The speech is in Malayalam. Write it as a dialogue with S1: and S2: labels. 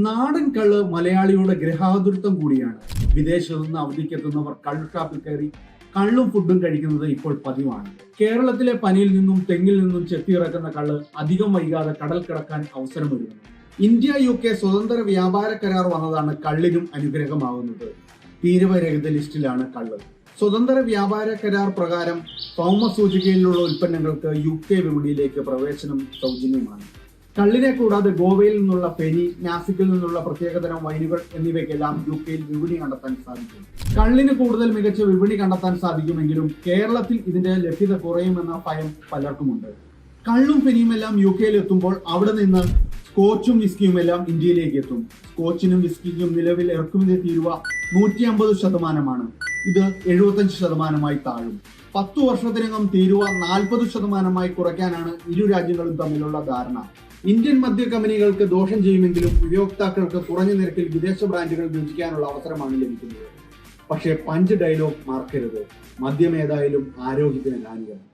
S1: നാടൻ കള്ള് മലയാളിയുടെ ഗ്രഹാതുരത്വം കൂടിയാണ്. വിദേശത്തു നിന്ന് അവധിക്കെത്തുന്നവർ കള്ള് ഷാപ്പിൽ കയറി കള്ളും ഫുഡും കഴിക്കുന്നത് ഇപ്പോൾ പതിവാണ്. കേരളത്തിലെ പനിയിൽ നിന്നും തെങ്ങിൽ നിന്നും ചെത്തിയിറക്കുന്ന കള്ള് അധികം വൈകാതെ കടൽ കിടക്കാൻ അവസരമൊരുങ്ങുന്നു. ഇന്ത്യ UK സ്വതന്ത്ര വ്യാപാര കരാർ വന്നതാണ് കള്ളിനും അനുഗ്രഹമാകുന്നത്. തീരുവരഹിത ലിസ്റ്റിലാണ് കള്ള്. സ്വതന്ത്ര വ്യാപാര കരാർ പ്രകാരം ഭൗമസൂചികയിലുള്ള ഉൽപ്പന്നങ്ങൾക്ക് UK വിപണിയിലേക്ക് പ്രവേശനം സൗജന്യമാണ്. കള്ളിനെ കൂടാതെ ഗോവയിൽ നിന്നുള്ള ഫെനി, നാസിക്കിൽ നിന്നുള്ള പ്രത്യേകതരം വൈനുകൾ എന്നിവയ്ക്കെല്ലാം UK വിപണി കണ്ടെത്താൻ സാധിക്കും. കള്ളിന് കൂടുതൽ മികച്ച വിപണി കണ്ടെത്താൻ സാധിക്കുമെങ്കിലും കേരളത്തിൽ ഇതിന്റെ ലഭ്യത കുറയുമെന്ന ഭയം പലർക്കുമുണ്ട്. കള്ളും ഫെനിയുമെല്ലാം UK എത്തുമ്പോൾ അവിടെ നിന്ന് സ്കോച്ചും വിസ്കിയും എല്ലാം ഇന്ത്യയിലേക്ക് എത്തും. സ്കോച്ചിനും വിസ്കിക്കും നിലവിൽ ഇറക്കുമതി തീരുവ 150%. ഇത് 75% താഴും. 10 വർഷത്തിനകം തീരുവ 40% കുറയ്ക്കാനാണ് ഇരു രാജ്യങ്ങളും തമ്മിലുള്ള ധാരണ. ഇന്ത്യൻ മദ്യ കമ്പനികൾക്ക് ദോഷം ചെയ്യുമെങ്കിലും ഉപയോക്താക്കൾക്ക് കുറഞ്ഞ നിരക്കിൽ വിദേശ ബ്രാൻഡുകൾ രുചിക്കാനുള്ള അവസരമാണ് ലഭിക്കുന്നത്. പക്ഷേ പഞ്ച് ഡയലോഗ് മറക്കരുത്, മദ്യം ഏതായാലും ആരോഗ്യത്തിന് ഹാനികരം.